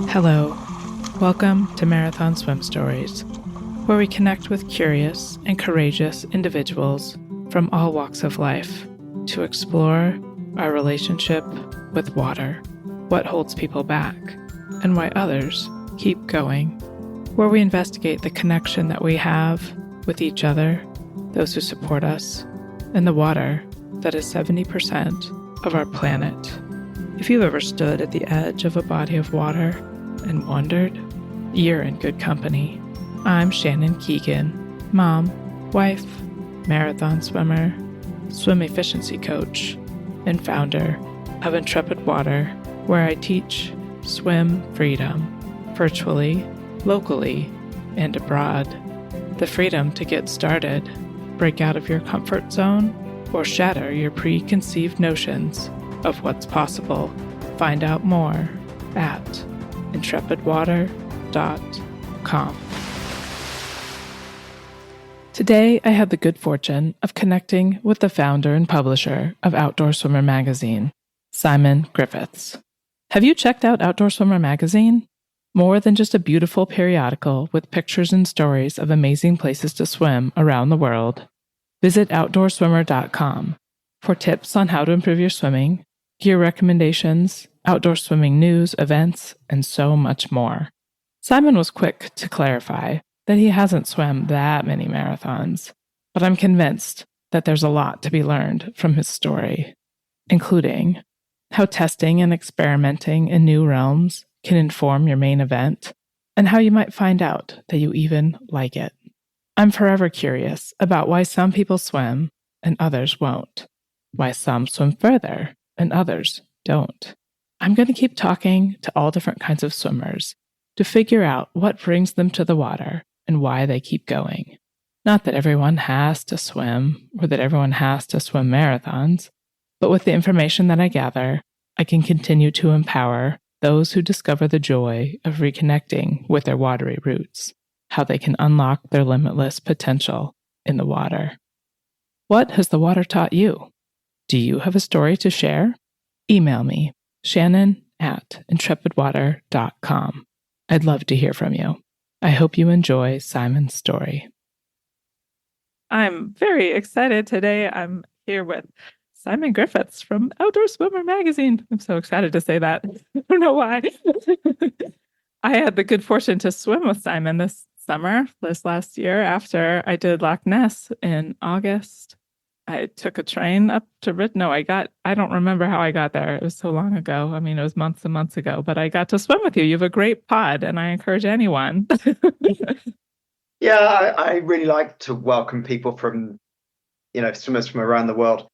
Hello, welcome to Marathon Swim Stories, where we connect with curious and courageous individuals from all walks of life to explore our relationship with water, what holds people back, and why others keep going, where we investigate the connection that we have with each other, those who support us, and the water that is 70% of our planet. If you've ever stood at the edge of a body of water and wondered, you're in good company. I'm Shannon Keegan, mom, wife, marathon swimmer, swim efficiency coach, and founder of Intrepid Water, where I teach swim freedom, virtually, locally, and abroad. The freedom to get started, break out of your comfort zone, or shatter your preconceived notions of what's possible. Find out more at intrepidwater.com. Today, I had the good fortune of connecting with the founder and publisher of Outdoor Swimmer magazine, Simon Griffiths. Have you checked out Outdoor Swimmer magazine? More than just a beautiful periodical with pictures and stories of amazing places to swim around the world, visit outdoorswimmer.com for tips on how to improve your swimming, gear recommendations, outdoor swimming news, events, and so much more. Simon was quick to clarify that he hasn't swum that many marathons, but I'm convinced that there's a lot to be learned from his story, including how testing and experimenting in new realms can inform your main event, and how you might find out that you even like it. I'm forever curious about why some people swim and others won't, why some swim further and others don't. I'm going to keep talking to all different kinds of swimmers to figure out what brings them to the water and why they keep going. Not that everyone has to swim or that everyone has to swim marathons, but with the information that I gather, I can continue to empower those who discover the joy of reconnecting with their watery roots, how they can unlock their limitless potential in the water. What has the water taught you? Do you have a story to share? Email me, shannon@intrepidwater.com. I'd love to hear from you. I hope you enjoy Simon's story. I'm very excited today. I'm here with Simon Griffiths from Outdoor Swimmer magazine. I'm so excited to say that. I don't know why. I had the good fortune to swim with Simon this last year after I did Loch Ness in August. I took a train up to I don't remember how I got there. It was so long ago. I mean, it was months and months ago, but I got to swim with you. You have a great pod, and I encourage anyone. Yeah, I really like to welcome people from, swimmers from around the world.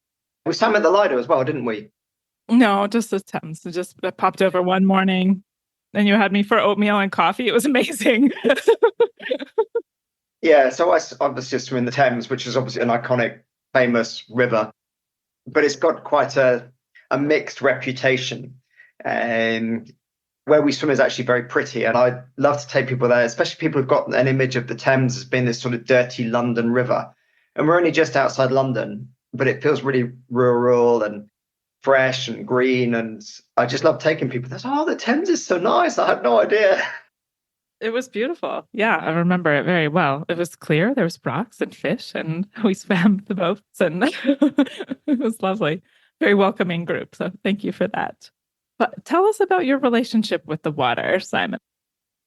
We swam at the Lido as well, didn't we? No, just the Thames. Just popped over one morning, and you had me for oatmeal and coffee. It was amazing. Yeah, so I obviously swim in the Thames, which is obviously an iconic, famous river, but it's got quite a mixed reputation. And where we swim is actually very pretty, and I love to take people there, especially people who've got an image of the Thames as being this sort of dirty London river. And we're only just outside London, but it feels really rural and fresh and green. And I just love taking people there. Oh, the Thames is so nice. I had no idea. It was beautiful. Yeah, I remember it very well. It was clear. There was rocks and fish, and we swam the boats, and it was lovely. Very welcoming group. So thank you for that. But tell us about your relationship with the water, Simon.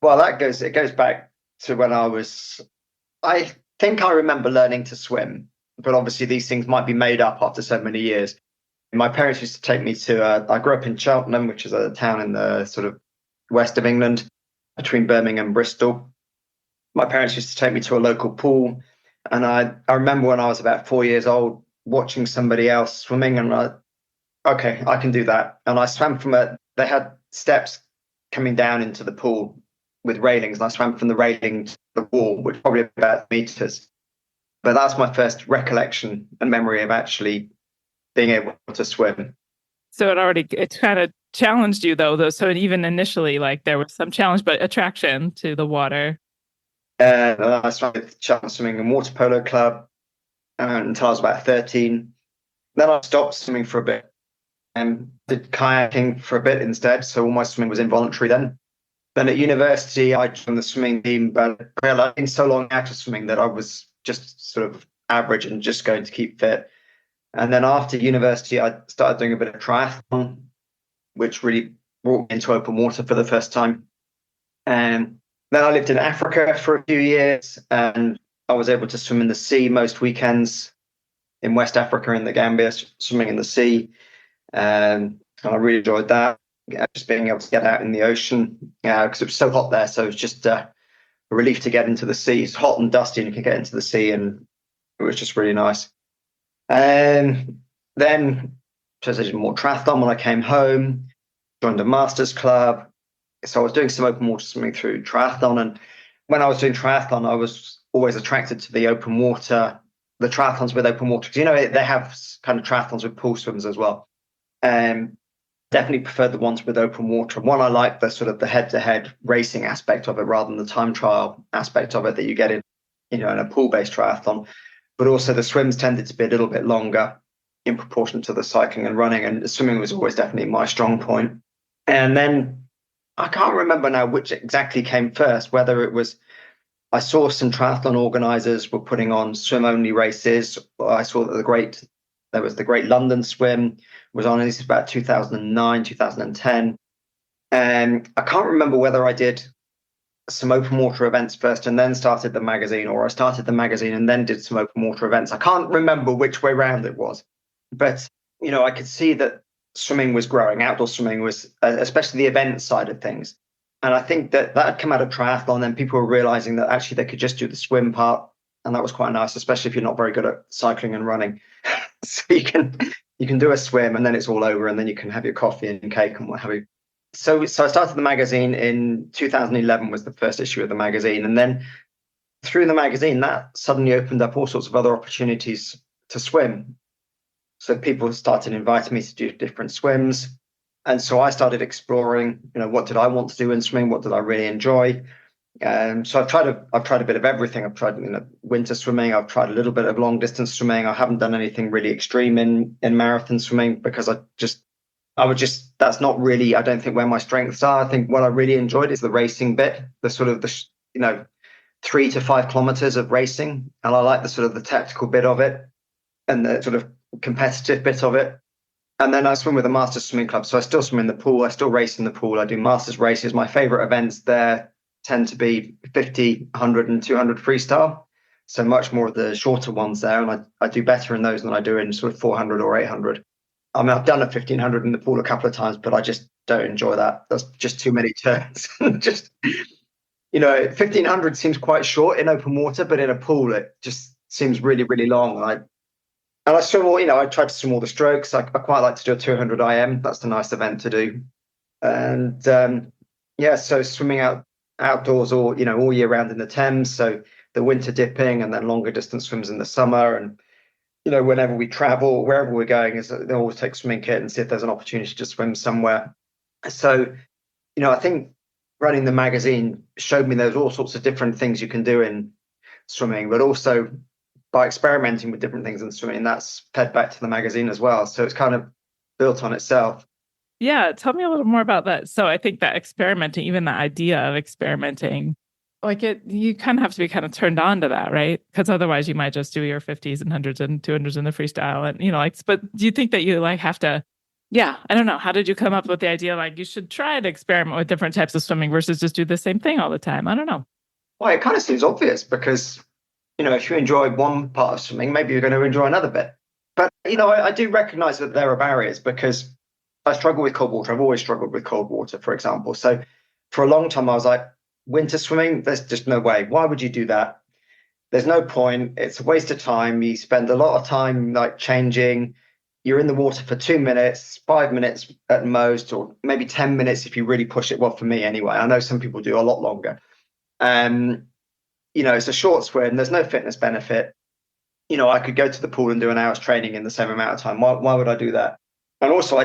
Well, it goes back to when I think I remember learning to swim, but obviously these things might be made up after so many years. My parents used to take me I grew up in Cheltenham, which is a town in the sort of west of England, between Birmingham and Bristol. My parents used to take me to a local pool. And I remember when I was about 4 years old, watching somebody else swimming, and okay, I can do that. And I swam they had steps coming down into the pool with railings, and I swam from the railing to the wall, which was probably about meters. But that's my first recollection and memory of actually being able to swim. So it kind of challenged you though. So even initially, like there was some challenge, but attraction to the water. I swam with Cheltenham Swimming and Water Polo Club until I was about 13. Then I stopped swimming for a bit. Did kayaking for a bit instead. So all my swimming was involuntary then. Then at university, I joined the swimming team, but I realized I'd been so long out of swimming that I was just sort of average and just going to keep fit. And then after university, I started doing a bit of triathlon, which really brought me into open water for the first time. And then I lived in Africa for a few years, and I was able to swim in the sea most weekends in West Africa in the Gambia, swimming in the sea. And I really enjoyed that, just being able to get out in the ocean because it was so hot there. So it was just a relief to get into the sea. It's hot and dusty, and you can get into the sea, and it was just really nice. And then so I did more triathlon when I came home, joined a masters club. So I was doing some open water swimming through triathlon. And when I was doing triathlon, I was always attracted to the open water, the triathlons with open water. Because, they have kind of triathlons with pool swims as well. Definitely preferred the ones with open water. One, I like the sort of the head-to-head racing aspect of it rather than the time trial aspect of it that you get in a pool-based triathlon. But also the swims tended to be a little bit longer in proportion to the cycling and running. And swimming was always definitely my strong point. And then I can't remember now which exactly came first, whether it was I saw some triathlon organizers were putting on swim-only races. I saw that there was the Great London Swim was on. This is about 2009, 2010. And I can't remember whether I did some open water events first and then started the magazine, or I started the magazine and then did some open water events. I can't remember which way round it was, but I could see that swimming was growing. Outdoor swimming was, especially the event side of things. And I think that had come out of triathlon, and people were realizing that actually they could just do the swim part, and that was quite nice, especially if you're not very good at cycling and running. So you can do a swim, and then it's all over, and then you can have your coffee and cake and what have you. So I started the magazine in 2011 was the first issue of the magazine. And then through the magazine, that suddenly opened up all sorts of other opportunities to swim. So people started inviting me to do different swims. And so I started exploring, what did I want to do in swimming? What did I really enjoy? So I've tried a bit of everything. I've tried, winter swimming. I've tried a little bit of long distance swimming. I haven't done anything really extreme in marathon swimming because that's not really, I don't think, where my strengths are. I think what I really enjoyed is the racing bit, the sort of 3 to 5 kilometers of racing. And I like the sort of the tactical bit of it and the sort of competitive bit of it. And then I swim with a Masters Swimming Club. So I still swim in the pool. I still race in the pool. I do Masters races. My favorite events there tend to be 50, 100 and 200 freestyle. So much more of the shorter ones there. And I do better in those than I do in sort of 400 or 800. I mean, I've done a 1500 in the pool a couple of times, but I just don't enjoy that. That's just too many turns. 1500 seems quite short in open water, but in a pool, it just seems really, really long. And I swim I try to swim all the strokes. I quite like to do a 200 IM. That's a nice event to do. And so swimming outdoors all year round in the Thames. So the winter dipping and then longer distance swims in the summer. And whenever we travel, wherever we're going, they always take swimming kit and see if there's an opportunity to swim somewhere. So, I think running the magazine showed me there's all sorts of different things you can do in swimming, but also by experimenting with different things in swimming, that's fed back to the magazine as well. So it's kind of built on itself. Yeah, tell me a little more about that. So I think that experimenting, even the idea of experimenting, you kind of have to be kind of turned on to that, right? Because otherwise you might just do your 50s and 100s and 200s in the freestyle. And, but do you think that you have to, I don't know. How did you come up with the idea, you should try to experiment with different types of swimming versus just do the same thing all the time? I don't know. Well, it kind of seems obvious because, if you enjoy one part of swimming, maybe you're going to enjoy another bit. But, I do recognize that there are barriers because I struggle with cold water. I've always struggled with cold water, for example. So for a long time, I was like, winter swimming, there's just no way. Why would you do that? There's no point. It's a waste of time. You spend a lot of time changing. You're in the water for 2 minutes, 5 minutes at most, or maybe 10 minutes if you really push it. Well, for me anyway. I know some people do a lot longer. It's a short swim. There's no fitness benefit. I could go to the pool and do an hour's training in the same amount of time. Why would I do that? And also,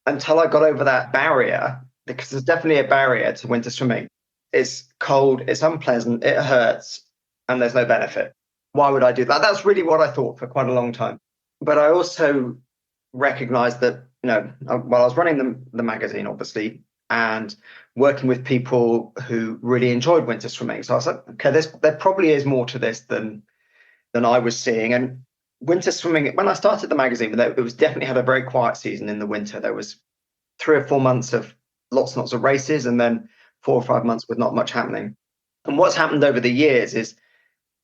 until I got over that barrier, because there's definitely a barrier to winter swimming. It's cold, it's unpleasant, it hurts, and there's no benefit. Why would I do that? That's really what I thought for quite a long time. But I also recognized that Well, I was running the magazine, obviously, and working with people who really enjoyed winter swimming. So I was like, okay, there probably is more to this than I was seeing. And winter swimming, when I started the magazine, it was definitely had a very quiet season in the winter. There was 3 or 4 months of lots and lots of races, and then 4 or 5 months with not much happening. And what's happened over the years is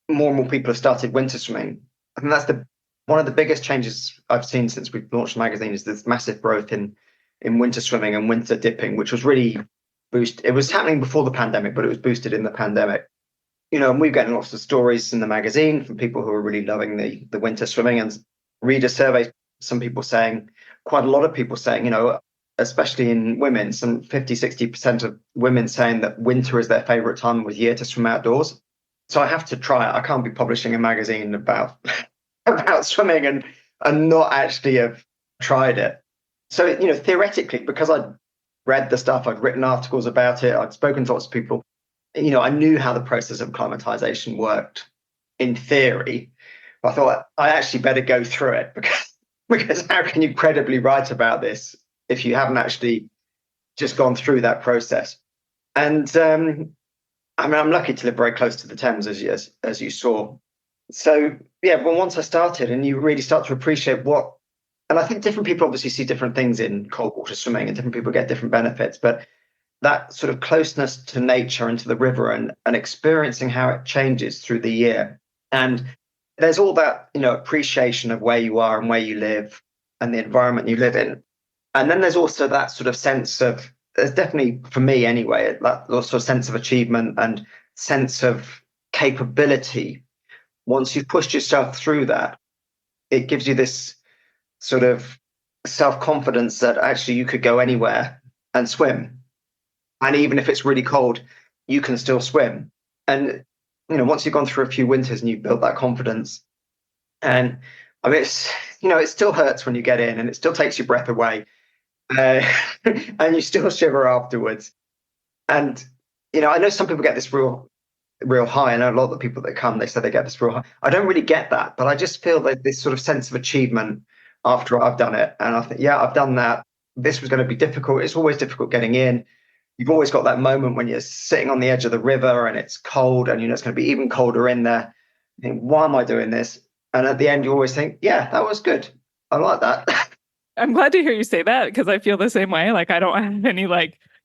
more and more people have started winter swimming. I think that's the one of the biggest changes I've seen since we've launched the magazine is this massive growth in winter swimming and winter dipping, which was really boosted. It was happening before the pandemic, but it was boosted in the pandemic. And we're getting lots of stories in the magazine from people who are really loving the winter swimming, and reader surveys, some people saying, quite a lot of people saying, especially in women, some 50-60% of women saying that winter is their favorite time of year to swim outdoors. So I have to try it. I can't be publishing a magazine about about swimming and not actually have tried it. So, theoretically, because I'd read the stuff, I'd written articles about it, I'd spoken to lots of people, I knew how the process of climatization worked in theory. But I thought I actually better go through it because how can you credibly write about this if you haven't actually just gone through that process? And I'm lucky to live very close to the Thames, as you saw. So yeah, well, once I started, and you really start to appreciate and I think different people obviously see different things in cold water swimming, and different people get different benefits, but that sort of closeness to nature and to the river, and experiencing how it changes through the year. And there's all that, appreciation of where you are and where you live and the environment you live in. And then there's also that sort of sense of, there's definitely, for me anyway, that sort of sense of achievement and sense of capability. Once you've pushed yourself through that, it gives you this sort of self-confidence that actually you could go anywhere and swim. And even if it's really cold, you can still swim. And, once you've gone through a few winters and you've built that confidence, and I mean, it still hurts when you get in, and it still takes your breath away. And you still shiver afterwards. And, I know some people get this real high. I know a lot of the people that come, they say they get this real high. I don't really get that, but I just feel that this sort of sense of achievement after I've done it. And I think, yeah, I've done that. This was going to be difficult. It's always difficult getting in. You've always got that moment when you're sitting on the edge of the river and it's cold, and it's going to be even colder in there. You think, why am I doing this? And at the end, you always think, yeah, that was good. I like that. I'm glad to hear you say that, because I feel the same way. Like, I don't have any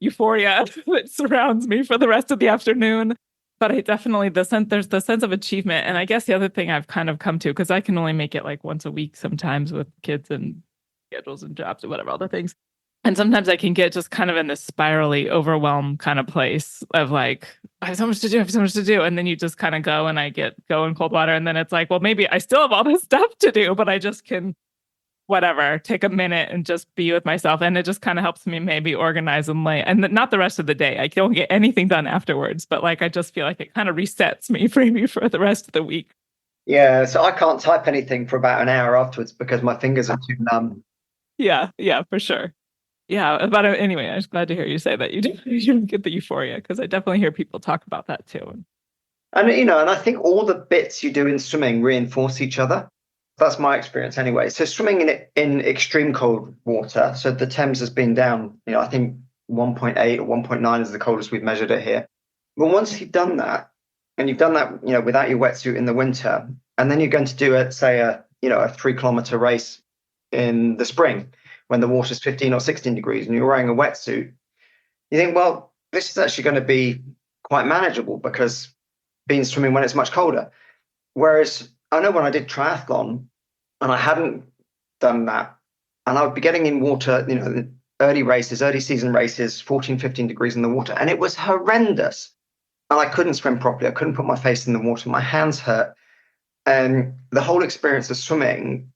euphoria that surrounds me for the rest of the afternoon. But I definitely, there's the sense of achievement. And I guess the other thing I've kind of come to, because I can only make it once a week sometimes with kids and schedules and jobs or whatever, other things. And sometimes I can get just kind of in this spirally overwhelmed kind of place of I have so much to do, And then you just kind of go, and I go in cold water. And then it's well, maybe I still have all this stuff to do, but I just can, whatever, take a minute and just be with myself. And it just kind of helps me maybe organize and not the rest of the day. I don't get anything done afterwards, but I just feel it kind of resets me maybe for the rest of the week. Yeah. So I can't type anything for about an hour afterwards because my fingers are too numb. Yeah, for sure. Yeah, but anyway, I'm just glad to hear you say that you don't get the euphoria, because I definitely hear people talk about that too. And and I think all the bits you do in swimming reinforce each other. That's my experience anyway. So swimming in extreme cold water. So the Thames has been down, I think 1.8 or 1.9 is the coldest we've measured it here. But once you've done that, and you've done that, without your wetsuit in the winter, and then you're going to do a 3-kilometer race in the spring, when the water's 15 or 16 degrees and you're wearing a wetsuit, you think, well, this is actually going to be quite manageable because being swimming when it's much colder. Whereas I know when I did triathlon and I hadn't done that, and I would be getting in water, early season races, 14, 15 degrees in the water, and it was horrendous. And I couldn't swim properly. I couldn't put my face in the water. My hands hurt. And the whole experience of swimming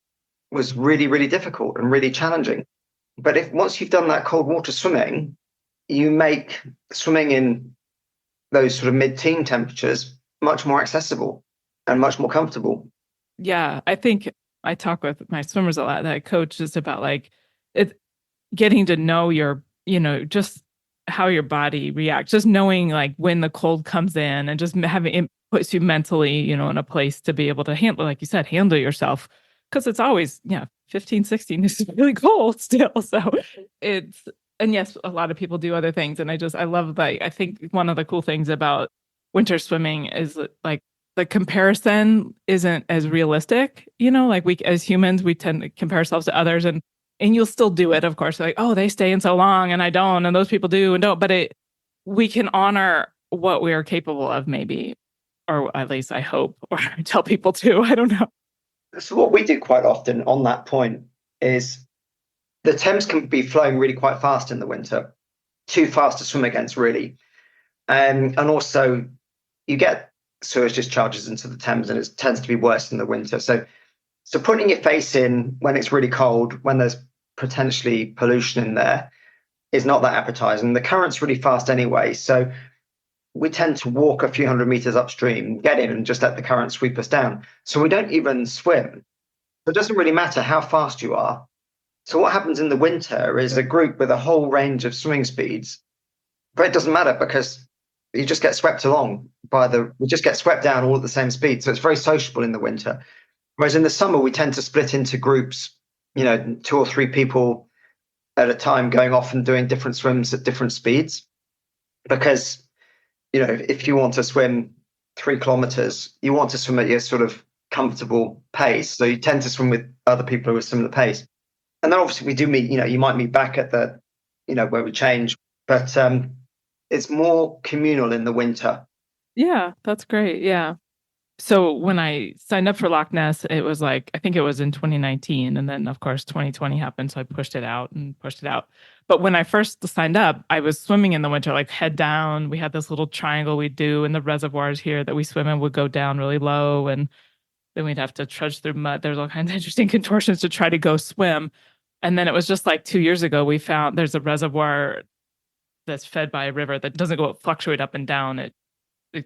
was really, really difficult and really challenging. But once you've done that cold water swimming, you make swimming in those sort of mid-teen temperatures much more accessible and much more comfortable. Yeah, I think I talk with my swimmers a lot that I coach just about it, getting to know your, just how your body reacts, just knowing when the cold comes in, and just having it puts you mentally, in a place to be able to handle, like you said, handle yourself. Because it's always, 15, 16 is really cold still. So it's, and yes, a lot of people do other things. And I love that. I think one of the cool things about winter swimming is like the comparison isn't as realistic. Like we, as humans, we tend to compare ourselves to others, and you'll still do it, of course. Like, oh, they stay in so long and I don't, and those people do and don't. But we can honor what we are capable of, maybe, or at least I hope, or tell people to. I don't know. So what we do quite often on that point is the Thames can be flowing really quite fast in the winter, too fast to swim against, really. And also you get sewage discharges into the Thames, and it tends to be worse in the winter. So putting your face in when it's really cold, when there's potentially pollution in there, is not that appetizing. The current's really fast anyway, so we tend to walk a few hundred meters upstream, get in, and just let the current sweep us down. So we don't even swim. So it doesn't really matter how fast you are. So what happens in the winter is a group with a whole range of swimming speeds, but it doesn't matter because you just get swept along we just get swept down all at the same speed. So it's very sociable in the winter. Whereas in the summer, we tend to split into groups, 2 or 3 people at a time going off and doing different swims at different speeds. Because, if you want to swim 3 kilometers, you want to swim at your sort of comfortable pace. So you tend to swim with other people who are similar pace. And then obviously we do meet, you might meet back at the, where we change, but it's more communal in the winter. Yeah, that's great. Yeah. So when I signed up for Loch Ness, it was like, I think it was in 2019. And then, of course, 2020 happened. So I pushed it out. But when I first signed up, I was swimming in the winter, like head down. We had this little triangle we'd do in the reservoirs here that we swim in, would go down really low. And then we'd have to trudge through mud. There's all kinds of interesting contortions to try to go swim. And then it was just like 2 years ago, we found there's a reservoir that's fed by a river that doesn't fluctuate up and down. It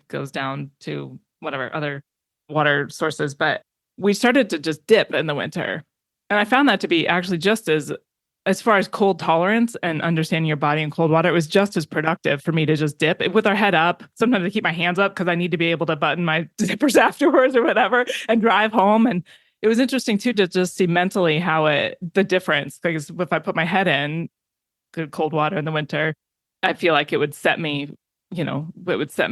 goes down to whatever other water sources, but we started to just dip in the winter. And I found that to be actually just as far as cold tolerance and understanding your body in cold water, it was just as productive for me to just dip with our head up. Sometimes I keep my hands up because I need to be able to button my zippers afterwards or whatever and drive home. And it was interesting too, to just see mentally how the difference, because if I put my head in good cold water in the winter, I feel like it would set me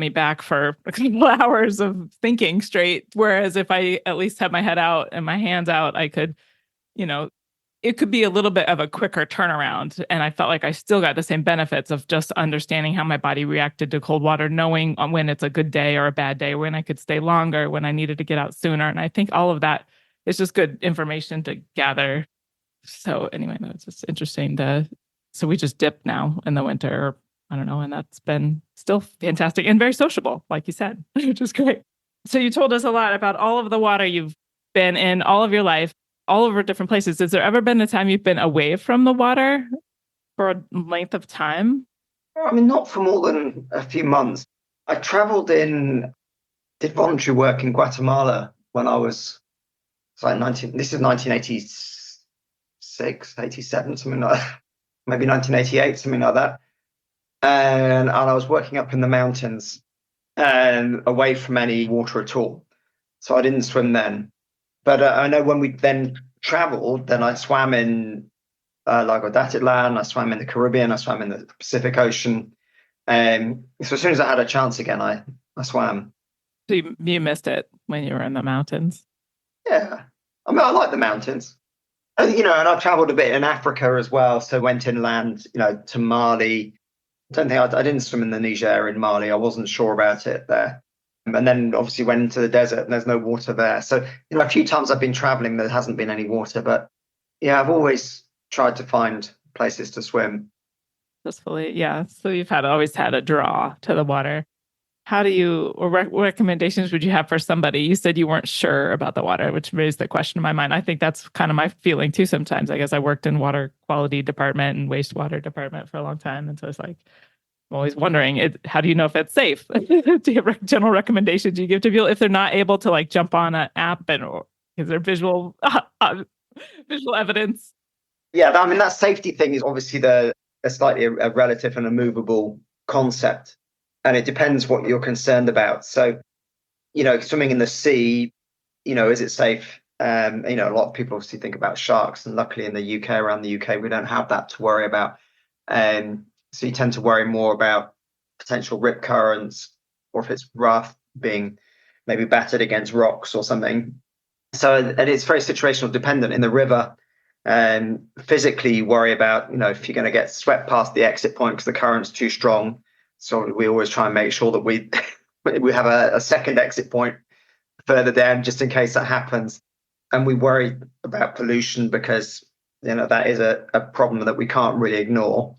back for a couple hours of thinking straight. Whereas if I at least had my head out and my hands out, I could, it could be a little bit of a quicker turnaround. And I felt like I still got the same benefits of just understanding how my body reacted to cold water, knowing when it's a good day or a bad day, when I could stay longer, when I needed to get out sooner. And I think all of that is just good information to gather. So anyway, no, it's just interesting so we just dip now in the winter. I don't know. And that's been still fantastic and very sociable, like you said, which is great. So you told us a lot about all of the water you've been in all of your life, all over different places. Has there ever been a time you've been away from the water for a length of time? I mean, not for more than a few months. I did voluntary work in Guatemala when I was like 19. This is 1986, 87, something like that. Maybe 1988, something like that. And I was working up in the mountains and away from any water at all. So I didn't swim then. But I know when we then traveled, then I swam in Lago d'Atitlan, I swam in the Caribbean, I swam in the Pacific Ocean. So as soon as I had a chance again, I swam. So you missed it when you were in the mountains? Yeah. I mean, I like the mountains. And, and I traveled a bit in Africa as well. So went inland, to Mali. I didn't swim in the Niger in Mali. I wasn't sure about it there. And then obviously went into the desert and there's no water there. So, a few times I've been traveling, there hasn't been any water. But yeah, I've always tried to find places to swim. Successfully, yeah. So you've always had a draw to the water. How do you, or recommendations would you have for somebody? You said you weren't sure about the water, which raised the question in my mind. I think that's kind of my feeling too sometimes. I guess I worked in water quality department and wastewater department for a long time. And so it's like, I'm always wondering, how do you know if it's safe? Do you have general recommendations you give to people if they're not able to jump on an app or is there visual evidence? Yeah, I mean, that safety thing is obviously a slightly a relative and a movable concept. And it depends what you're concerned about. So, swimming in the sea, is it safe? A lot of people obviously think about sharks, and luckily in the UK, around the UK, we don't have that to worry about. So you tend to worry more about potential rip currents, or if it's rough, being maybe battered against rocks or something. So, and it's very situational dependent. In the river, physically, you worry about, if you're going to get swept past the exit point because the current's too strong. So we always try and make sure that we we have a second exit point further down just in case that happens. And we worry about pollution because that is a problem that we can't really ignore.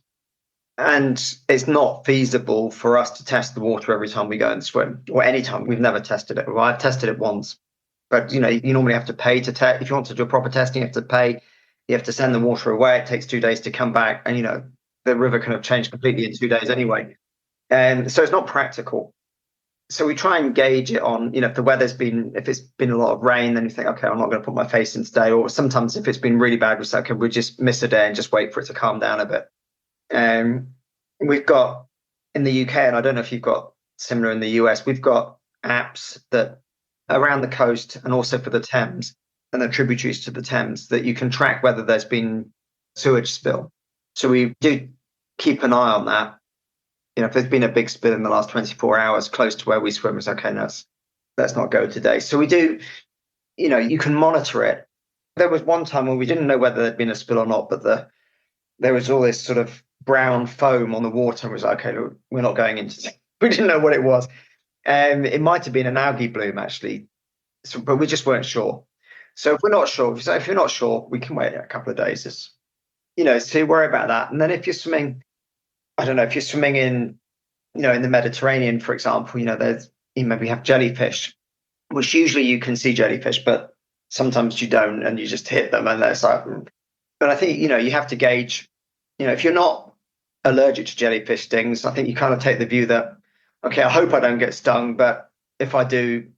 And it's not feasible for us to test the water every time we go and swim, or any time. We've never tested it. Well, I've tested it once, but you normally have to pay to test. If you want to do a proper testing, you have to pay. You have to send the water away. It takes 2 days to come back, and the river can have changed completely in 2 days anyway. And so it's not practical. So we try and gauge it on, if it's been a lot of rain, then you think, okay, I'm not going to put my face in today. Or sometimes if it's been really bad, we say, okay, we'll just miss a day and just wait for it to calm down a bit. We've got in the UK, and I don't know if you've got similar in the US, we've got apps that around the coast and also for the Thames and the tributaries to the Thames that you can track whether there's been sewage spill. So we do keep an eye on that. If there's been a big spill in the last 24 hours close to where we swim, it's okay, let's not go today. So we do, you can monitor it. There was one time when we didn't know whether there'd been a spill or not, but there was all this sort of brown foam on the water, and was like, okay, look, we're not going into. We didn't know what it was. It might have been an algae bloom actually, but we just weren't sure. So if you're not sure, we can wait a couple of days. So worry about that. And then if you're swimming, I don't know, if you're swimming in, in the Mediterranean, for example, you maybe have jellyfish, which usually you can see jellyfish, but sometimes you don't, and you just hit them, and it's like. But I think you have to gauge. If you're not allergic to jellyfish stings, I think you kind of take the view that, okay, I hope I don't get stung, but if I do,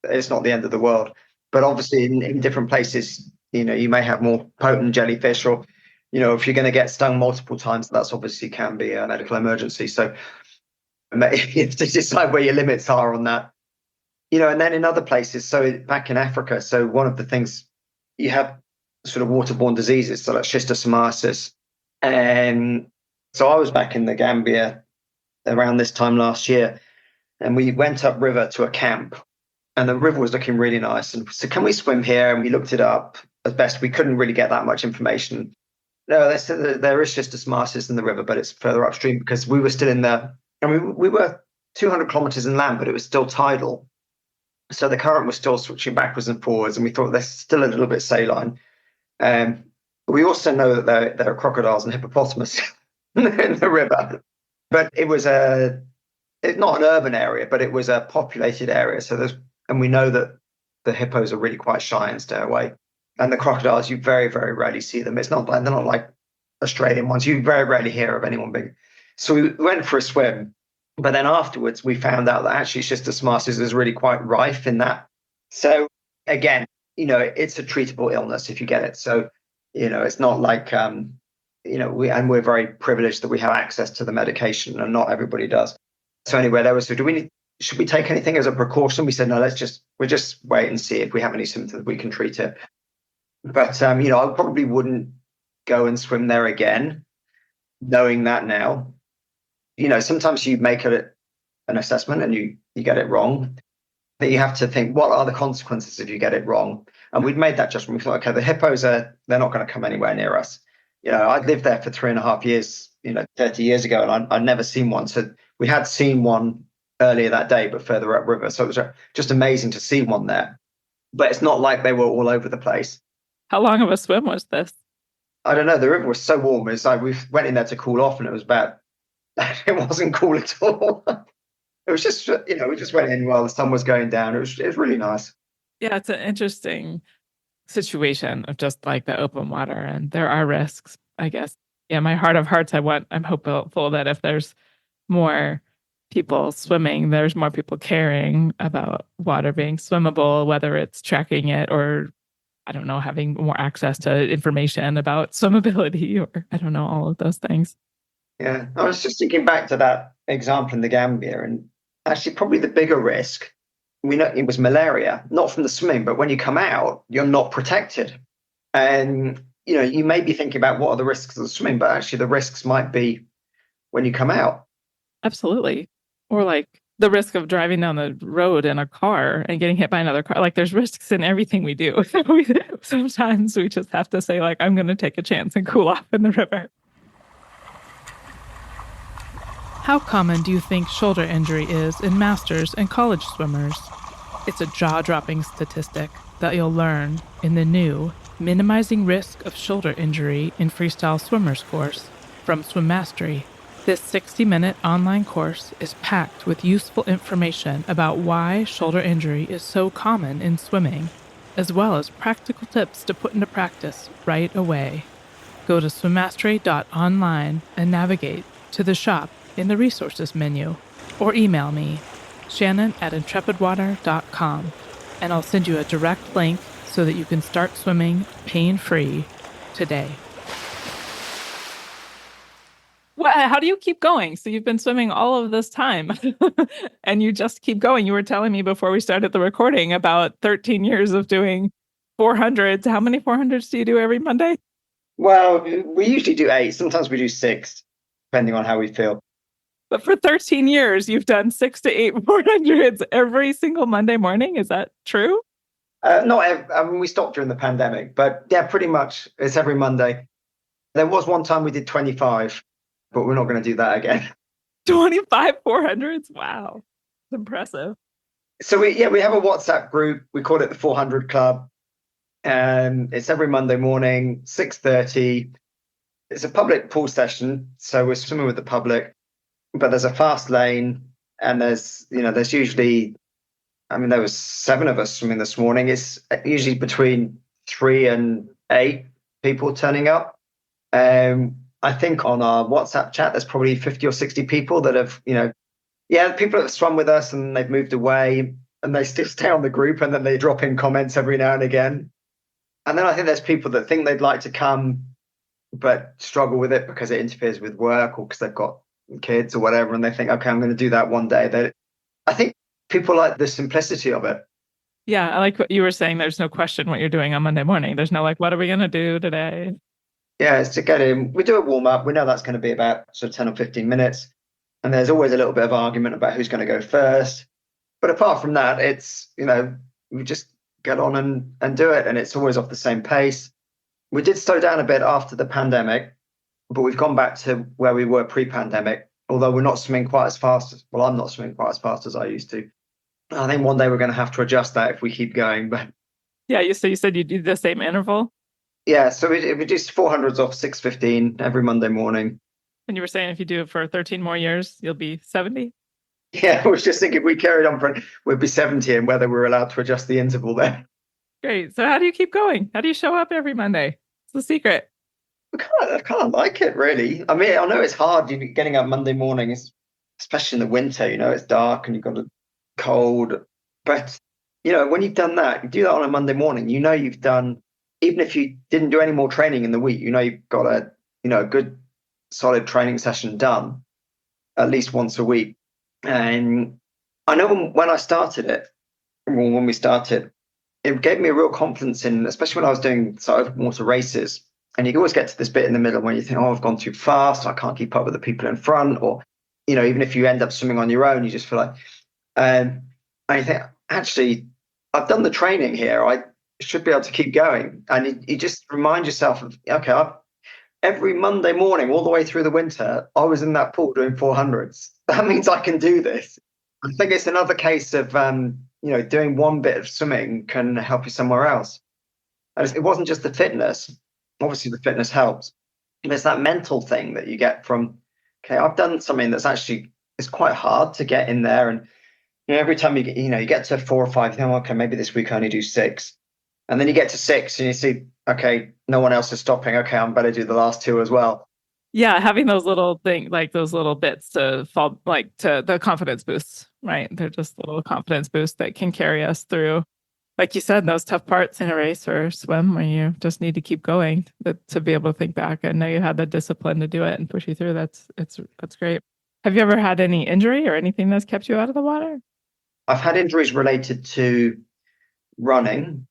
it's not the end of the world. But obviously, in different places, you may have more potent jellyfish, or if you're going to get stung multiple times, that's obviously can be a medical emergency. So you have to decide where your limits are on that. And then in other places, so back in Africa, so one of the things you have sort of waterborne diseases, so like schistosomiasis. And so I was back in the Gambia around this time last year, and we went upriver to a camp, and the river was looking really nice. And so, can we swim here? And we looked it up as best we couldn't really get that much information. No, they said that there is schistosomiasis in the river, but it's further upstream because we were still in the. I mean, we were 200 kilometers inland, but it was still tidal. So the current was still switching backwards and forwards, and we thought there's still a little bit saline. We also know that there are crocodiles and hippopotamus in the river, but it was not an urban area, but it was a populated area. And we know that the hippos are really quite shy and stay away. And the crocodiles, you very, very rarely see them. They're not like Australian ones. You very rarely hear of anyone big. So we went for a swim, but then afterwards we found out that actually schistosomiasis is really quite rife in that. So again, it's a treatable illness if you get it. So, it's not like, we're very privileged that we have access to the medication, and not everybody does. So anyway, should we take anything as a precaution? We said, no, we'll just wait and see if we have any symptoms, we can treat it. But, I probably wouldn't go and swim there again, knowing that now. Sometimes you make an assessment and you get it wrong. That you have to think, what are the consequences if you get it wrong? And we'd made that judgment. We thought, okay, the hippos they're not going to come anywhere near us. I lived there for 3.5 years, 30 years ago, and I'd never seen one. So we had seen one earlier that day, but further upriver. So it was just amazing to see one there. But it's not like they were all over the place. How long of a swim was this? I don't know. The river was so warm. It's like we went in there to cool off, and it wasn't cool at all. It was just, we just went in while the sun was going down. It was really nice. Yeah, it's an interesting situation of just like the open water, and there are risks, I guess. Yeah, my heart of hearts, I'm hopeful that if there's more people swimming, there's more people caring about water being swimmable, whether it's tracking it or, I don't know, having more access to information about swimmability, or I don't know, all of those things. Yeah, I was just thinking back to that example in the Gambia, and actually probably the bigger risk we know it was malaria, not from the swimming, but when you come out, you're not protected. And, you may be thinking about what are the risks of the swimming, but actually the risks might be when you come out. Absolutely. Or like the risk of driving down the road in a car and getting hit by another car. Like there's risks in everything we do. Sometimes we just have to say, like, I'm going to take a chance and cool off in the river. How common do you think shoulder injury is in masters and college swimmers? It's a jaw-dropping statistic that you'll learn in the new Minimizing Risk of Shoulder Injury in Freestyle Swimmers course from Swim Mastery. This 60-minute online course is packed with useful information about why shoulder injury is so common in swimming, as well as practical tips to put into practice right away. Go to swimmastery.online and navigate to the shop in the resources menu, or email me, shannon@intrepidwater.com, and I'll send you a direct link so that you can start swimming pain-free today. How do you keep going? So you've been swimming all of this time and you just keep going. You were telling me before we started the recording about 13 years of doing 400s. How many 400s do you do every Monday? Well, we usually do 8. Sometimes we do 6, depending on how we feel. But for 13 years, you've done 6 to 8 400s every single Monday morning. Is that true? We stopped during the pandemic, but yeah, pretty much it's every Monday. There was one time we did 25, but we're not going to do that again. 25 400s? Wow. That's impressive. So we have a WhatsApp group. We call it the 400 Club. And it's every Monday morning, 6:30. It's a public pool session. So we're swimming with the public, but there's a fast lane and there's usually, there was 7 of us swimming this morning. It's usually between 3 and 8 people turning up. I think on our WhatsApp chat, there's probably 50 or 60 people that have, people that have swum with us and they've moved away and they still stay on the group and then they drop in comments every now and again. And then I think there's people that think they'd like to come, but struggle with it because it interferes with work or because they've got kids or whatever. And they think, okay, I'm going to do that one day. I think people like the simplicity of it. Yeah, I like what you were saying. There's no question what you're doing on Monday morning. There's no like, what are we going to do today? Yeah, it's to get in. We do a warm up. We know that's going to be about sort of 10 or 15 minutes. And there's always a little bit of argument about who's going to go first. But apart from that, it's, we just get on and do it. And it's always off the same pace. We did slow down a bit after the pandemic, but we've gone back to where we were pre-pandemic, although we're not swimming quite as fast. I'm not swimming quite as fast as I used to. I think one day we're going to have to adjust that if we keep going. But yeah, you said you do the same interval? Yeah, so we do 400s off 6:15 every Monday morning. And you were saying if you do it for 13 more years, you'll be 70? Yeah, I was just thinking if we carried on, we'd be 70 and whether we're allowed to adjust the interval there. Great. So how do you keep going? How do you show up every Monday? It's the secret. I kind of like it, really. I know it's hard getting up Monday morning, especially in the winter. It's dark and you've got a cold. But, when you've done that, you do that on a Monday morning, you've done, even if you didn't do any more training in the week, you've got a good solid training session done at least once a week. And I know when I started it, when we started, it gave me a real confidence in, especially when I was doing open water races. And you always get to this bit in the middle when you think, oh, I've gone too fast, I can't keep up with the people in front. Or, even if you end up swimming on your own, you just feel like, and you think, actually, I've done the training here. I should be able to keep going. And you just remind yourself of, okay, every Monday morning, all the way through the winter, I was in that pool doing 400s. That means I can do this. I think it's another case of, doing one bit of swimming can help you somewhere else. And it wasn't just the fitness. Obviously, the fitness helps. There's that mental thing that you get from, okay, I've done something that's actually, it's quite hard to get in there. And every time you get to 4 or 5, you think, okay, maybe this week I only do 6. And then you get to 6 and you see, okay, no one else is stopping. Okay, I'm better do the last 2 as well. Yeah, having those little things, like those little bits to fall, like to the confidence boosts, right? They're just little confidence boosts that can carry us through, like you said, those tough parts in a race or swim where you just need to keep going to be able to think back and know you had the discipline to do it and push you through. That's great. Have you ever had any injury or anything that's kept you out of the water? I've had injuries related to running.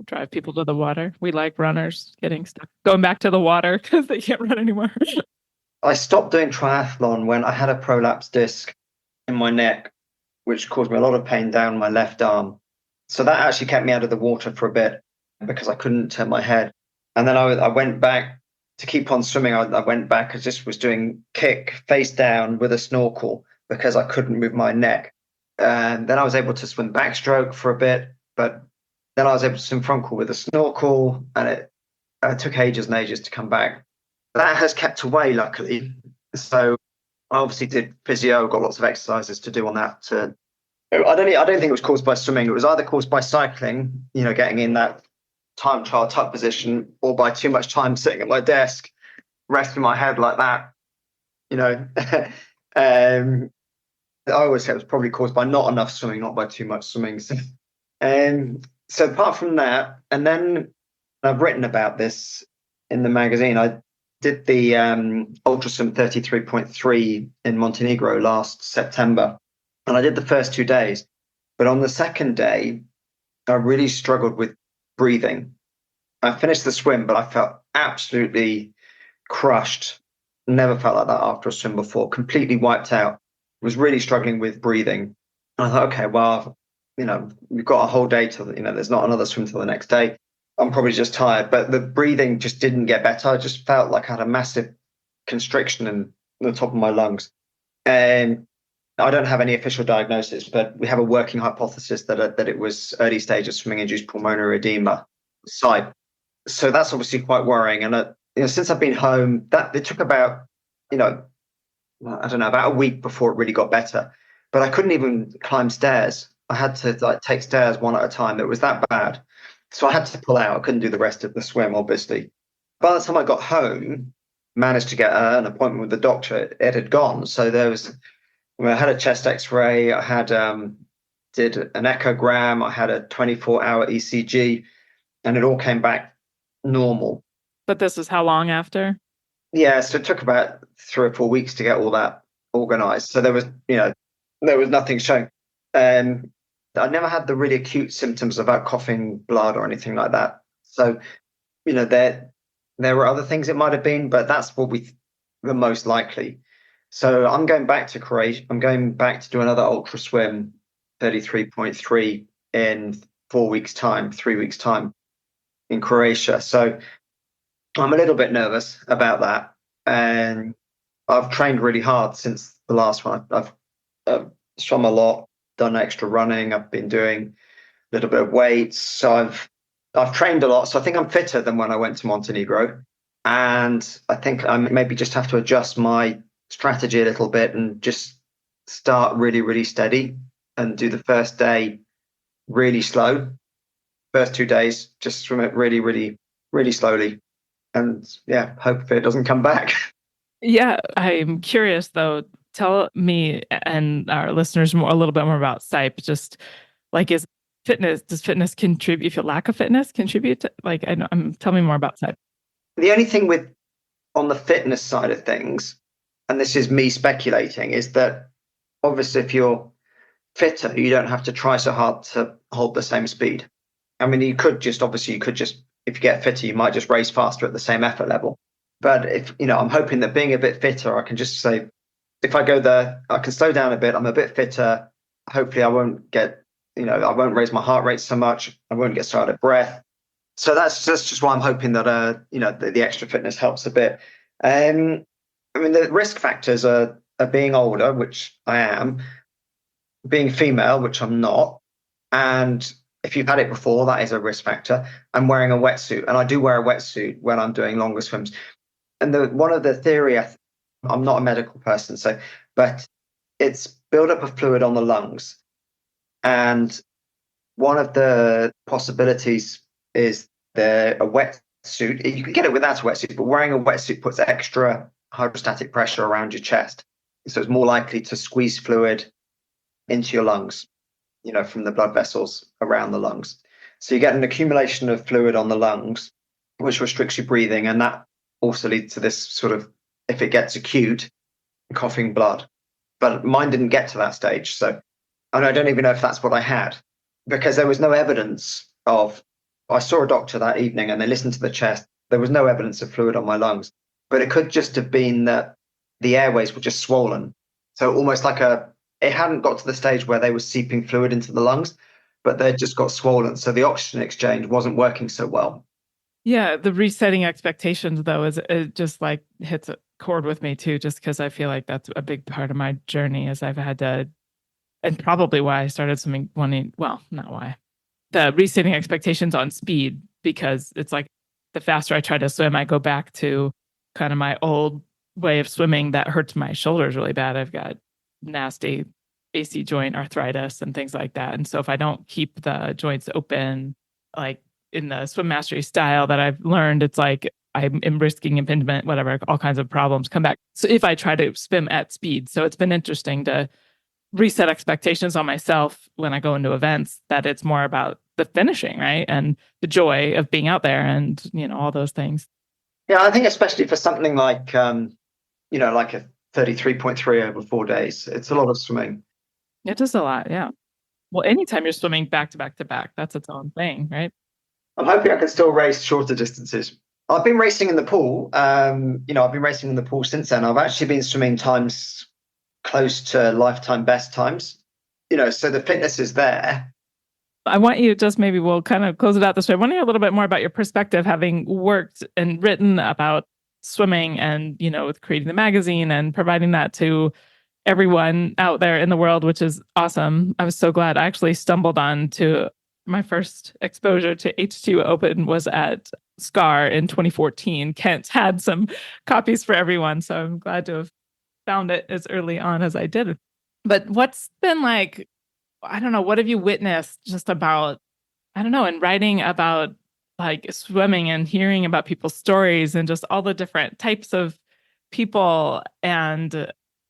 Drive people to the water. We like runners getting stuck, going back to the water because they can't run anymore. I stopped doing triathlon when I had a prolapsed disc in my neck, which caused me a lot of pain down my left arm. So that actually kept me out of the water for a bit because I couldn't turn my head. And then I went back to keep on swimming. I went back. I just was doing kick face down with a snorkel because I couldn't move my neck. And then I was able to swim backstroke for a bit, but then I was able to swim frontcrawl with a snorkel, and it took ages and ages to come back. That has kept away, luckily. So I obviously did physio, got lots of exercises to do on that. I don't think it was caused by swimming. It was either caused by cycling, getting in that time trial tuck position, or by too much time sitting at my desk, resting my head like that. I always say it was probably caused by not enough swimming, not by too much swimming. So apart from that, and then I've written about this in the magazine. I did the Ultraswim 33.3 in Montenegro last September, and I did the first 2 days. But on the second day, I really struggled with breathing. I finished the swim, but I felt absolutely crushed. Never felt like that after a swim before. Completely wiped out. Was really struggling with breathing. And I thought, okay, well, we've got a whole day till, there's not another swim till the next day. I'm probably just tired, but the breathing just didn't get better. I just felt like I had a massive constriction in the top of my lungs. And I don't have any official diagnosis, but we have a working hypothesis that it was early stage of swimming-induced pulmonary edema, SIPE. So that's obviously quite worrying. And since I've been home, that it took about, I don't know, about a week before it really got better. But I couldn't even climb stairs. I had to take stairs one at a time. It was that bad. So I had to pull out. I couldn't do the rest of the swim, obviously. By the time I got home, managed to get an appointment with the doctor, it had gone. So I had a chest X-ray. I had did an echogram. I had a 24-hour ECG, and it all came back normal. But this is how long after? Yeah, so it took about 3 or 4 weeks to get all that organized. So there was nothing showing. I never had the really acute symptoms about coughing blood or anything like that. So, there were other things it might have been, but that's what the most likely. So I'm going back to Croatia. I'm going back to do another ultra swim, 33.3 in 4 weeks' time, 3 weeks' time in Croatia. So I'm a little bit nervous about that. And I've trained really hard since the last one. I've swum a lot, done extra running. I've been doing a little bit of weights. So I've trained a lot. So I think I'm fitter than when I went to Montenegro. And I think I maybe just have to adjust my strategy a little bit and just start really, really steady and do the first day really slow. First 2 days, just swim it really, really, really slowly. And yeah, hope it doesn't come back. Yeah, I'm curious though. Tell me and our listeners a little bit more about SIPE. Just like, does fitness contribute? If you lack of fitness, contribute to, tell me more about SIPE. The only thing on the fitness side of things, and this is me speculating, is that obviously if you're fitter, you don't have to try so hard to hold the same speed. I mean, you could just, if you get fitter, you might just race faster at the same effort level. But I'm hoping that being a bit fitter, I can just say, if I go there, I can slow down a bit. I'm a bit fitter. Hopefully I won't I won't raise my heart rate so much. I won't get so out of breath. So that's just why I'm hoping that, the extra fitness helps a bit. The risk factors are being older, which I am, being female, which I'm not. And if you've had it before, that is a risk factor. I'm wearing a wetsuit, and I do wear a wetsuit when I'm doing longer swims. And one of the theory, I'm not a medical person, but it's buildup of fluid on the lungs. And one of the possibilities is a wetsuit. You can get it without a wetsuit, but wearing a wetsuit puts extra hydrostatic pressure around your chest. So it's more likely to squeeze fluid into your lungs, from the blood vessels around the lungs. So you get an accumulation of fluid on the lungs, which restricts your breathing. And that also leads to this sort of, if it gets acute, coughing blood. But mine didn't get to that stage. So And I don't even know if that's what I had because there was no evidence of. I saw a doctor that evening and they listened to the chest. There was no evidence of fluid on my lungs, but it could just have been that the airways were just swollen. So almost like it hadn't got to the stage where they were seeping fluid into the lungs, but they just got swollen. So the oxygen exchange wasn't working so well. Yeah, the resetting expectations though is it just like hits a chord with me too, just because I feel like that's a big part of my journey is I've had to, and probably why I started swimming wanting, well, not why, the resetting expectations on speed, because it's like the faster I try to swim, I go back to kind of my old way of swimming that hurts my shoulders really bad. I've got nasty AC joint arthritis and things like that. And so if I don't keep the joints open, like in the swim mastery style that I've learned, it's like I'm risking impingement, whatever, all kinds of problems come back. So if I try to swim at speed, so it's been interesting to reset expectations on myself when I go into events that it's more about the finishing, right? And the joy of being out there and, all those things. Yeah, I think especially for something like like a 33.3 over 4 days, it's a lot of swimming. It does a lot, yeah. Well, anytime you're swimming back to back to back, that's its own thing, right? I'm hoping I can still race shorter distances. I've been racing in the pool. I've been racing in the pool since then. I've actually been swimming times close to lifetime best times. So the fitness is there. I want you just maybe we'll kind of close it out this way. I want to hear a little bit more about your perspective, having worked and written about swimming and, with creating the magazine and providing that to everyone out there in the world, which is awesome. I was so glad. I actually stumbled on to my first exposure to H2 Open was at SCAR in 2014. Kent had some copies for everyone. So I'm glad to have found it as early on as I did. But what's been like, I don't know, what have you witnessed just about, I don't know, in writing about like swimming and hearing about people's stories and just all the different types of people and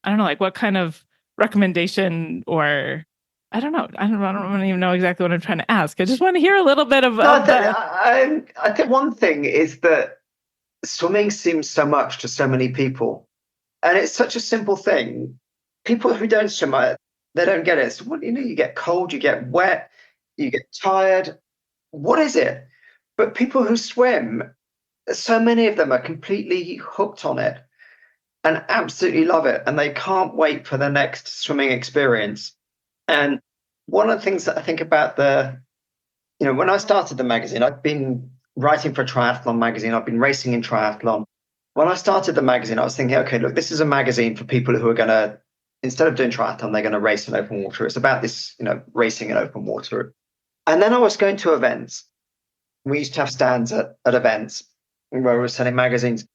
I don't know, like what kind of recommendation or I don't know. I don't even know exactly what I'm trying to ask. I just want to hear a little bit of, No, of the. I think one thing is that swimming seems so much to so many people, and it's such a simple thing. People who don't swim, they don't get it. So what you get cold, you get wet, you get tired. What is it? But people who swim, so many of them are completely hooked on it and absolutely love it, and they can't wait for the next swimming experience. And one of the things that I think about when I started the magazine, I've been writing for Triathlon magazine. I've been racing in triathlon. When I started the magazine, I was thinking, okay, look, this is a magazine for people who are going to, instead of doing triathlon, they're going to race in open water. It's about this, racing in open water. And then I was going to events. We used to have stands at events where we were selling magazines.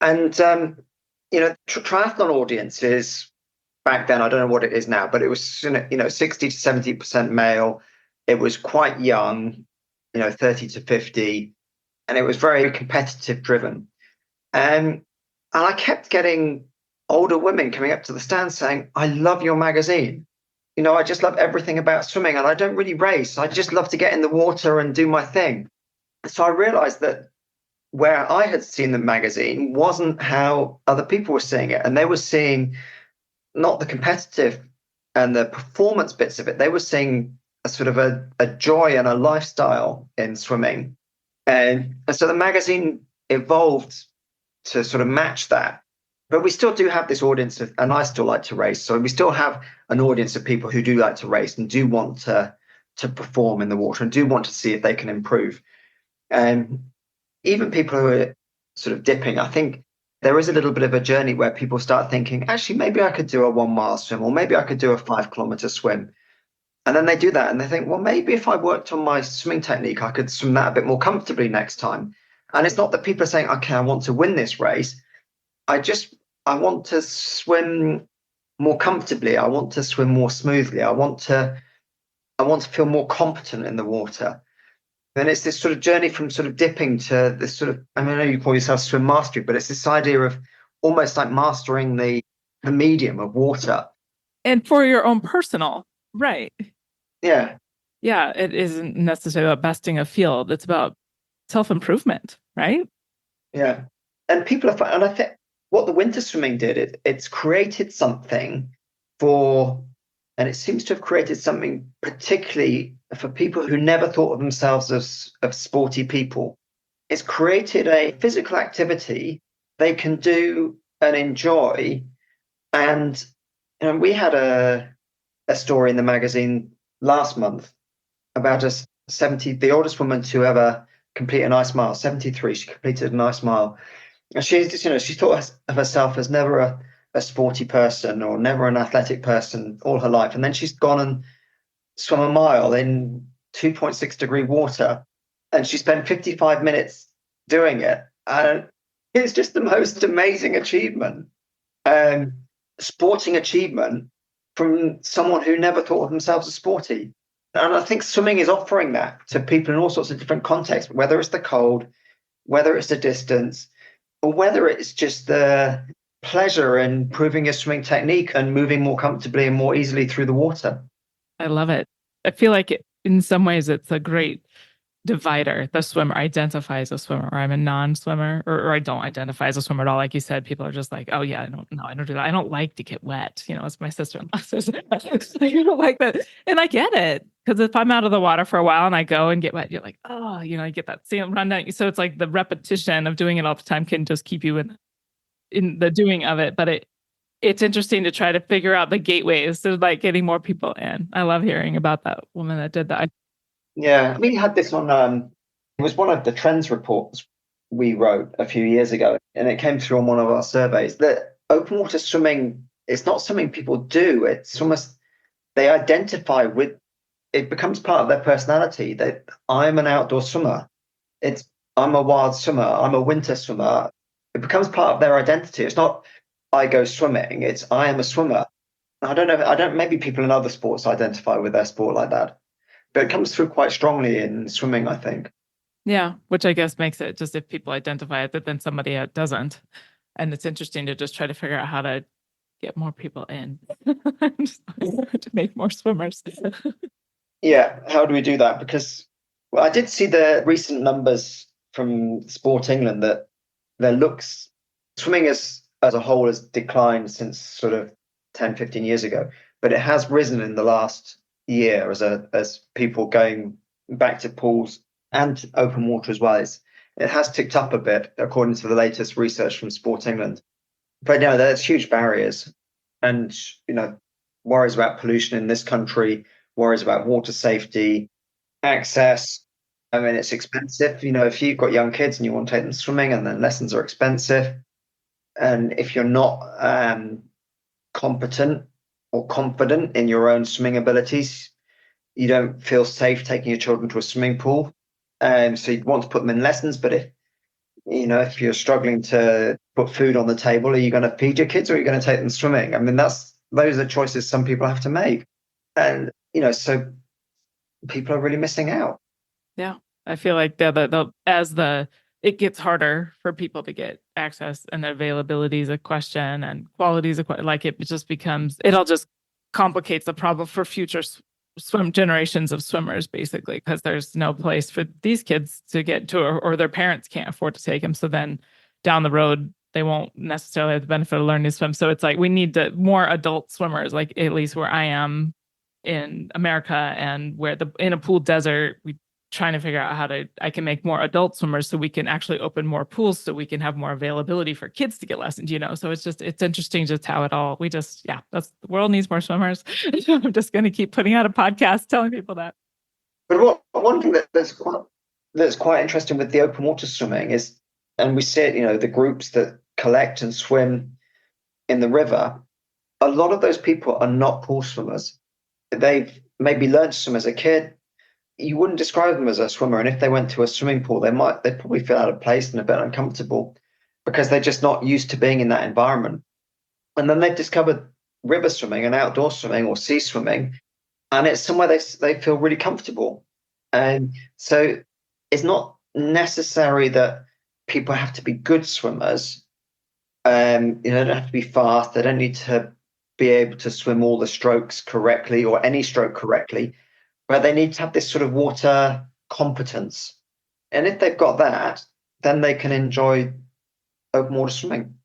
And, triathlon audiences back then, I don't know what it is now, but it was 60 to 70% male. It was quite young, 30 to 50, and it was very competitive driven. And I kept getting older women coming up to the stand saying, I love your magazine. I just love everything about swimming and I don't really race. I just love to get in the water and do my thing. So I realized that where I had seen the magazine wasn't how other people were seeing it. And they were seeing not the competitive and the performance bits of it. They were seeing a sort of a joy and a lifestyle in swimming. And so the magazine evolved to sort of match that. But we still do have this audience of, and I still like to race. So we still have an audience of people who do like to race and do want to perform in the water and do want to see if they can improve. And even people who are sort of dipping, I think there is a little bit of a journey where people start thinking, actually, maybe I could do a 1 mile swim, or maybe I could do a 5 kilometer swim. And then they do that and they think, well, maybe if I worked on my swimming technique, I could swim that a bit more comfortably next time. And it's not that people are saying, okay, I want to win this race. I want to swim more comfortably. I want to swim more smoothly. I want to feel more competent in the water. And it's this sort of journey from sort of dipping to this sort of, I know you call yourself swim mastery, but it's this idea of almost like mastering the medium of water. And for your own personal, right. Yeah. Yeah, it isn't necessarily about besting a field. It's about self-improvement, right? Yeah. And people are, and I think what the winter swimming did, it's created something for And it seems to have created something particularly for people who never thought of themselves as of sporty people. It's created a physical activity they can do and enjoy. And we had a story in the magazine last month about the oldest woman to ever complete an ice mile, 73. She completed an ice mile. And she thought of herself as never a sporty person or never an athletic person all her life. And then she's gone and swum a mile in 2.6-degree water. And she spent 55 minutes doing it. And it's just the most amazing achievement, sporting achievement from someone who never thought of themselves as sporty. And I think swimming is offering that to people in all sorts of different contexts, whether it's the cold, whether it's the distance, or whether it's just the pleasure in improving your swimming technique and moving more comfortably and more easily through the water. I love it. I feel like in some ways it's a great divider. The swimmer identifies as a swimmer, or I'm a non-swimmer, or I don't identify as a swimmer at all. Like you said, people are just like, oh yeah, I don't do that. I don't like to get wet. As my sister-in-law says, you don't like that. And I get it. Because if I'm out of the water for a while and I go and get wet, you're like, oh, I get that same rundown. So it's like the repetition of doing it all the time can just keep you in the doing of it. But it's interesting to try to figure out the gateways to like getting more people in. I love hearing about that woman that did that. Yeah, we had this on, it was one of the trends reports we wrote a few years ago, and it came through on one of our surveys that open water swimming is not something people do. It's almost, they identify with, it becomes part of their personality that I'm an outdoor swimmer. I'm a wild swimmer. I'm a winter swimmer. It becomes part of their identity. It's not, I go swimming. It's, I am a swimmer. I don't know. Maybe people in other sports identify with their sport like that. But it comes through quite strongly in swimming, I think. Yeah, which I guess makes it just if people identify it, but then somebody doesn't. And it's interesting to just try to figure out how to get more people in to make more swimmers. Yeah, how do we do that? Because I did see the recent numbers from Sport England that swimming as a whole has declined since sort of 10, 15 years ago, but it has risen in the last year as people going back to pools and open water as well. It has ticked up a bit according to the latest research from Sport England. But there's huge barriers, and worries about pollution in this country, worries about water safety, access. I mean, it's expensive. If you've got young kids and you want to take them swimming, and then lessons are expensive, and if you're not competent or confident in your own swimming abilities, you don't feel safe taking your children to a swimming pool. So you want to put them in lessons, but if you're struggling to put food on the table, are you going to feed your kids or are you going to take them swimming? I mean, those are choices some people have to make. And, so people are really missing out. Yeah. I feel like it gets harder for people to get access, and the availability is a question and quality is a question. Like it all just complicates the problem for future generations of swimmers, basically, because there's no place for these kids to get to, or their parents can't afford to take them. So then down the road, they won't necessarily have the benefit of learning to swim. So it's like we need more adult swimmers, like at least where I am in America, and where in a pool desert, we trying to figure out how I can make more adult swimmers so we can actually open more pools so we can have more availability for kids to get lessons, so it's interesting just how the world needs more swimmers. I'm just going to keep putting out a podcast telling people that. But one thing that's quite interesting with the open water swimming is, and we see it, the groups that collect and swim in the river, a lot of those people are not pool swimmers. They've maybe learned to swim as a kid. You wouldn't describe them as a swimmer, and if they went to a swimming pool, they'd probably feel out of place and a bit uncomfortable because they're just not used to being in that environment. And then they've discovered river swimming and outdoor swimming or sea swimming, and it's somewhere they feel really comfortable. And so it's not necessary that people have to be good swimmers. They don't have to be fast. They don't need to be able to swim all the strokes correctly or any stroke correctly. But they need to have this sort of water competence. And if they've got that, then they can enjoy open water swimming.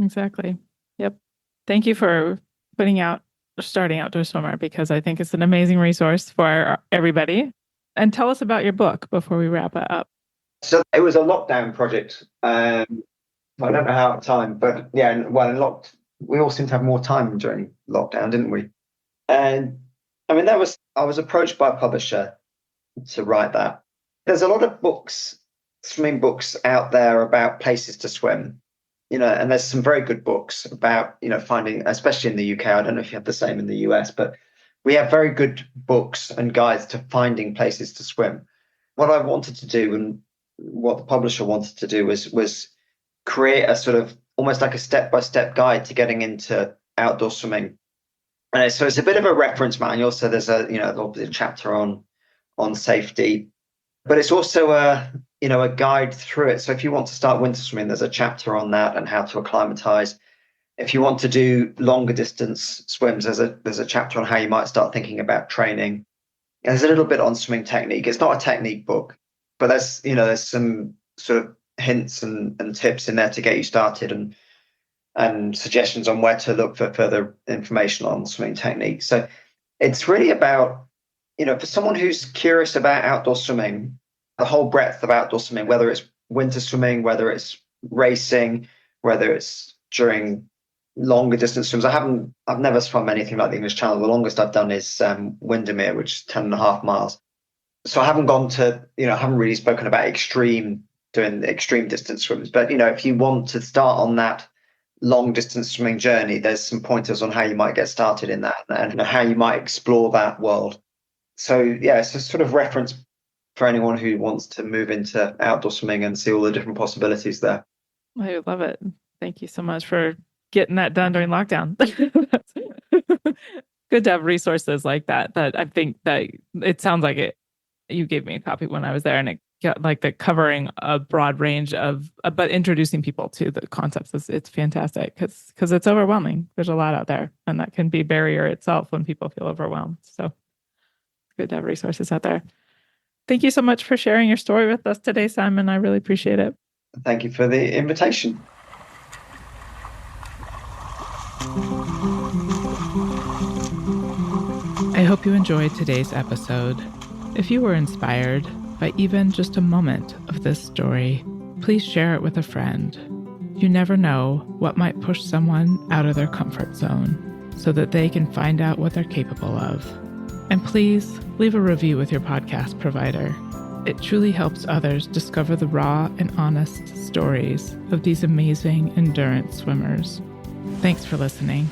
Exactly. Yep. Thank you for putting out starting outdoor swimmer because I think it's an amazing resource for everybody. And tell us about your book before we wrap it up. So it was a lockdown project. I don't know how at the time, but yeah, well, we all seemed to have more time during lockdown, didn't we? And I mean, I was approached by a publisher to write that. There's a lot of books, swimming books out there about places to swim, and there's some very good books about, finding, especially in the UK. I don't know if you have the same in the US, but we have very good books and guides to finding places to swim. What I wanted to do and what the publisher wanted to do was create a sort of almost like a step-by-step guide to getting into outdoor swimming. And so it's a bit of a reference manual. So there's a chapter on safety, but it's also a guide through it. So if you want to start winter swimming, there's a chapter on that and how to acclimatize. If you want to do longer distance swims, there's a chapter on how you might start thinking about training. And there's a little bit on swimming technique. It's not a technique book, but there's some sort of hints and tips in there to get you started and suggestions on where to look for further information on swimming technique. So it's really about, for someone who's curious about outdoor swimming, the whole breadth of outdoor swimming, whether it's winter swimming, whether it's racing, whether it's during longer distance swims. I've never swum anything like the English Channel. The longest I've done is Windermere, which is 10.5 miles. So I haven't haven't really spoken about doing the extreme distance swims. But, if you want to start on that long distance swimming journey, there's some pointers on how you might get started in that and how you might explore that world. So yeah, it's a sort of reference for anyone who wants to move into outdoor swimming and see all the different possibilities there. I love it. Thank you so much for getting that done during lockdown. Good to have resources like that I think that it sounds like it. You gave me a copy when I was there, and it got like the covering a broad range of, but introducing people to the concepts it's fantastic because it's overwhelming. There's a lot out there, and that can be a barrier itself when people feel overwhelmed. So good to have resources out there. Thank you so much for sharing your story with us today, Simon. I really appreciate it. Thank you for the invitation. I hope you enjoyed today's episode. If you were inspired by even just a moment of this story, please share it with a friend. You never know what might push someone out of their comfort zone so that they can find out what they're capable of. And please leave a review with your podcast provider. It truly helps others discover the raw and honest stories of these amazing endurance swimmers. Thanks for listening.